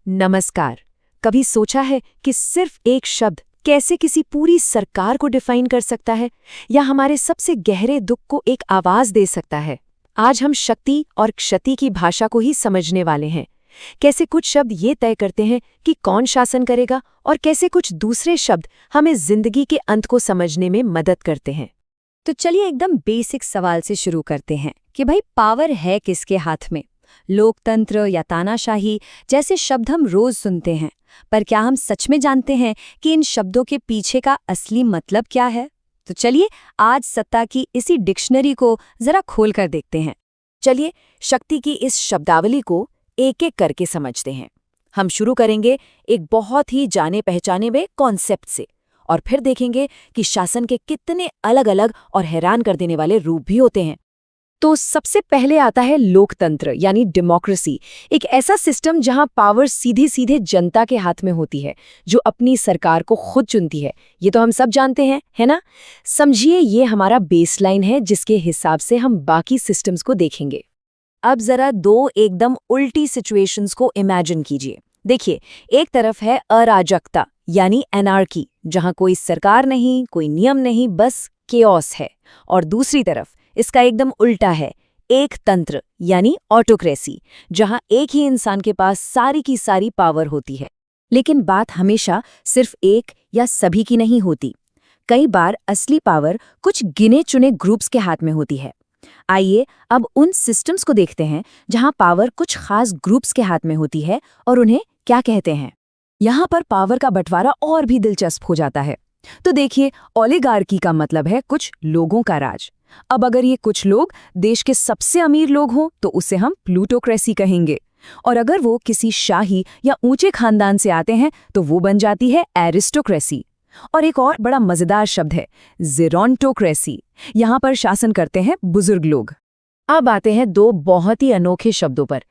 नमस्कार। कभी सोचा है कि सिर्फ एक शब्द कैसे किसी पूरी सरकार को डिफाइन कर सकता है या हमारे सबसे गहरे दुख को एक आवाज दे सकता है? आज हम शक्ति और क्षति की भाषा को ही समझने वाले हैं। कैसे कुछ शब्द ये तय करते हैं कि कौन शासन करेगा और कैसे कुछ दूसरे शब्द हमें जिंदगी के अंत को समझने में मदद करते हैं। तो चलिए एकदम बेसिक सवाल से शुरू करते हैं कि भाई पावर है किसके हाथ में? लोकतंत्र या तानाशाही जैसे शब्द हम रोज सुनते हैं, पर क्या हम सच में जानते हैं कि इन शब्दों के पीछे का असली मतलब क्या है? तो चलिए आज सत्ता की इसी डिक्शनरी को जरा खोल कर देखते हैं। चलिए शक्ति की इस शब्दावली को एक एक करके समझते हैं। हम शुरू करेंगे एक बहुत ही जाने पहचाने हुए कॉन्सेप्ट से और फिर देखेंगे कि शासन के कितने अलग अलग और हैरान कर देने वाले रूप भी होते हैं। तो सबसे पहले आता है लोकतंत्र यानी डेमोक्रेसी, एक ऐसा सिस्टम जहां पावर सीधे सीधे जनता के हाथ में होती है, जो अपनी सरकार को खुद चुनती है। ये तो हम सब जानते हैं, है ना? समझिए ये हमारा बेसलाइन है जिसके हिसाब से हम बाकी सिस्टम्स को देखेंगे। अब जरा दो एकदम उल्टी सिचुएशंस को इमेजिन कीजिए। देखिए, एक तरफ है अराजकता यानी एनार्की, जहां कोई सरकार नहीं, कोई नियम नहीं, बस केओस है। और दूसरी तरफ इसका एकदम उल्टा है, एक तंत्र यानी ऑटोक्रेसी, जहां एक ही इंसान के पास सारी की सारी पावर होती है। लेकिन बात हमेशा सिर्फ एक या सभी की नहीं होती। कई बार असली पावर कुछ गिने चुने ग्रुप्स के हाथ में होती है। आइए अब उन सिस्टम्स को देखते हैं जहां पावर कुछ खास ग्रुप्स के हाथ में होती है और उन्हें क्या कहते हैं। यहाँ पर पावर का बंटवारा और भी दिलचस्प हो जाता है। तो देखिए, ओलिगार्की का मतलब है कुछ लोगों का राज। अब अगर ये कुछ लोग देश के सबसे अमीर लोग हों तो उसे हम प्लूटोक्रेसी कहेंगे, और अगर वो किसी शाही या ऊंचे खानदान से आते हैं तो वो बन जाती है एरिस्टोक्रेसी। और एक और बड़ा मजेदार शब्द है जेरोंटोक्रेसी, यहाँ पर शासन करते हैं बुजुर्ग लोग। अब आते हैं दो बहुत ही अनोखे शब्दों पर।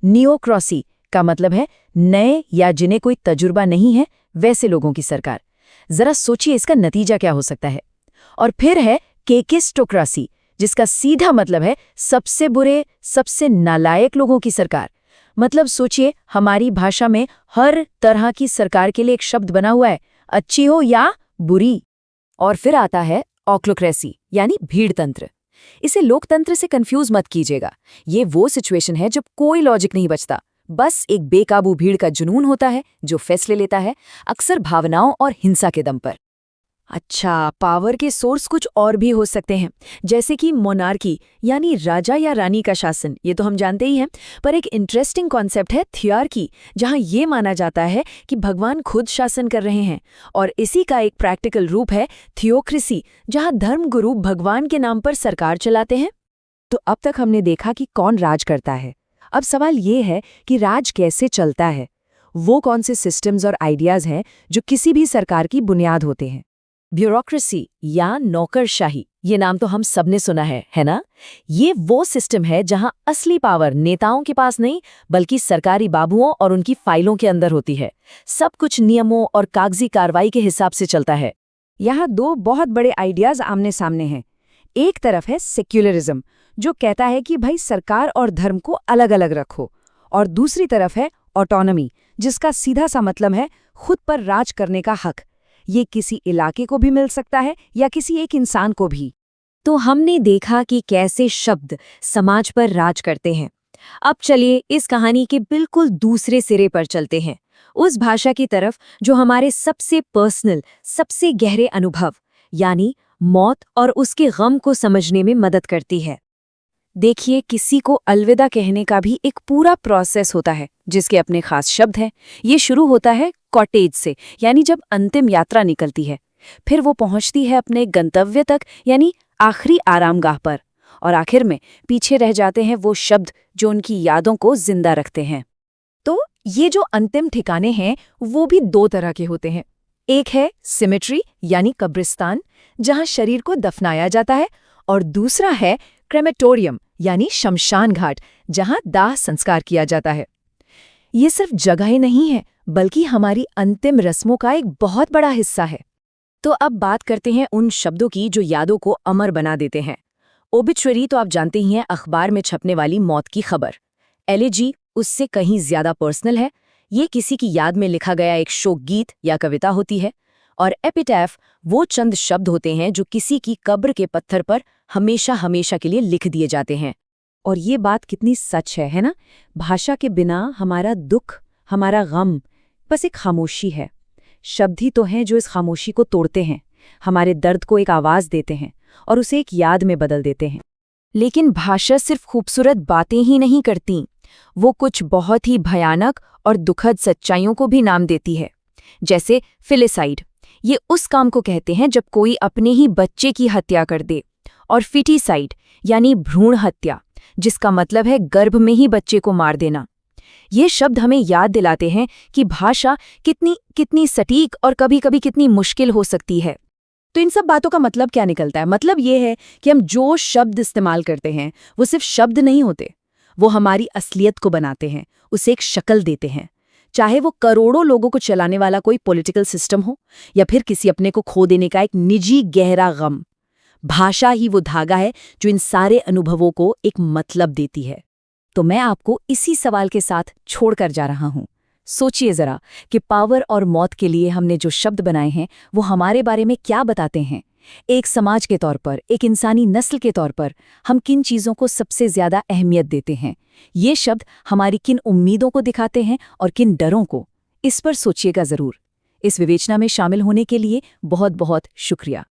नियोक्रेसी का मतलब है नए या जिन्हें कोई तजुर्बा नहीं है वैसे लोगों की सरकार। जरा सोचिए इसका नतीजा क्या हो सकता है। और फिर है केकिस्टोक्रेसी, जिसका सीधा मतलब है सबसे बुरे, सबसे नालायक लोगों की सरकार। मतलब सोचिए, हमारी भाषा में हर तरह की सरकार के लिए एक शब्द बना हुआ है, अच्छी हो या बुरी। और फिर आता है ऑक्लोक्रेसी यानी भीड़तंत्र। इसे लोकतंत्र से कंफ्यूज मत कीजिएगा। ये वो सिचुएशन है जब कोई लॉजिक नहीं बचता, बस एक बेकाबू भीड़ का जुनून होता है जो फैसले लेता है, अक्सर भावनाओं और हिंसा के दम पर। अच्छा, पावर के सोर्स कुछ और भी हो सकते हैं, जैसे कि मोनार्की यानी राजा या रानी का शासन, ये तो हम जानते ही हैं। पर एक इंटरेस्टिंग कॉन्सेप्ट है थियार्की, जहां ये माना जाता है कि भगवान खुद शासन कर रहे हैं। और इसी का एक प्रैक्टिकल रूप है थियोक्रेसी, जहां धर्मगुरु भगवान के नाम पर सरकार चलाते हैं। तो अब तक हमने देखा कि कौन राज करता है। अब सवाल ये है कि राज कैसे चलता है। वो कौन से सिस्टम्स और आइडियाज हैं जो किसी भी सरकार की बुनियाद होते हैं। ब्यूरोक्रेसी या नौकरशाही, ये नाम तो हम सबने सुना है ना? ये वो सिस्टम है जहां असली पावर नेताओं के पास नहीं, बल्कि सरकारी बाबुओं और उनकी फाइलों के अंदर होती है। सब कुछ नियमों और कागजी कार्रवाई के हिसाब से चलता है। यहाँ दो बहुत बड़े आइडियाज आमने सामने हैं। एक तरफ है सेक्युलरिज्म, जो कहता है कि भाई सरकार और धर्म को अलग अलग रखो, और दूसरी तरफ है ऑटोनॉमी, जिसका सीधा सा मतलब है खुद पर राज करने का हक। ये किसी इलाके को भी मिल सकता है या किसी एक इंसान को भी। तो हमने देखा कि कैसे शब्द समाज पर राज करते हैं। अब चलिए इस कहानी के बिल्कुल दूसरे सिरे पर चलते हैं, उस भाषा की तरफ जो हमारे सबसे पर्सनल, सबसे गहरे अनुभव यानी मौत और उसके गम को समझने में मदद करती है। देखिए, किसी को अलविदा कहने का भी एक पूरा प्रोसेस होता है जिसके अपने खास शब्द हैं। ये शुरू होता है कॉटेज से, यानी जब अंतिम यात्रा निकलती है। फिर वो पहुंचती है अपने गंतव्य तक, यानी आखिरी आरामगाह पर। और आखिर में पीछे रह जाते हैं वो शब्द जो उनकी यादों को जिंदा रखते हैं। तो ये जो अंतिम ठिकाने हैं वो भी दो तरह के होते हैं। एक है सिमेट्री यानी कब्रिस्तान, जहां शरीर को दफनाया जाता है, और दूसरा है क्रेमेटोरियम यानी शमशान घाट, जहां दाह संस्कार किया जाता है। ये सिर्फ जगहें नहीं है, बल्कि हमारी अंतिम रस्मों का एक बहुत बड़ा हिस्सा है। तो अब बात करते हैं उन शब्दों की जो यादों को अमर बना देते हैं। ओबिचुअरी तो आप जानते ही हैं, अखबार में छपने वाली मौत की खबर। एलेजी उससे कहीं ज्यादा पर्सनल है। ये किसी की याद में लिखा गया एक शोक गीत या कविता होती है, और एपिटैफ वो चंद शब्द होते हैं जो किसी की कब्र के पत्थर पर हमेशा हमेशा के लिए लिख दिए जाते हैं। और ये बात कितनी सच है ना? भाषा के बिना हमारा दुख, हमारा गम बस एक खामोशी है। शब्द ही तो हैं जो इस खामोशी को तोड़ते हैं, हमारे दर्द को एक आवाज देते हैं और उसे एक याद में बदल देते हैं। लेकिन भाषा सिर्फ खूबसूरत बातें ही नहीं करती, वो कुछ बहुत ही भयानक और दुखद सच्चाइयों को भी नाम देती है। जैसे फिलिसाइड, ये उस काम को कहते हैं जब कोई अपने ही बच्चे की हत्या कर दे, और फिटिसाइड यानी भ्रूण हत्या, जिसका मतलब है गर्भ में ही बच्चे को मार देना। ये शब्द हमें याद दिलाते हैं कि भाषा कितनी सटीक और कभी-कभी कितनी मुश्किल हो सकती है। तो इन सब बातों का मतलब क्या निकलता है? मतलब ये है कि हम जो शब्द इस्तेमाल करते हैं वो सिर्फ शब्द नहीं होते, वो हमारी असलियत को बनाते हैं, उसे एक शक्ल देते हैं। चाहे वो करोड़ों लोगों को चलाने वाला कोई पॉलिटिकल सिस्टम हो या फिर किसी अपने को खो देने का एक निजी गहरा गम, भाषा ही वो धागा है जो इन सारे अनुभवों को एक मतलब देती है। तो मैं आपको इसी सवाल के साथ छोड़कर जा रहा हूं। सोचिए जरा कि पावर और मौत के लिए हमने जो शब्द बनाए हैं वो हमारे बारे में क्या बताते हैं। एक समाज के तौर पर, एक इंसानी नस्ल के तौर पर हम किन चीज़ों को सबसे ज़्यादा अहमियत देते हैं। ये शब्द हमारी किन उम्मीदों को दिखाते हैं और किन डरों को। इस पर सोचिएगा ज़रूर। इस विवेचना में शामिल होने के लिए बहुत बहुत शुक्रिया।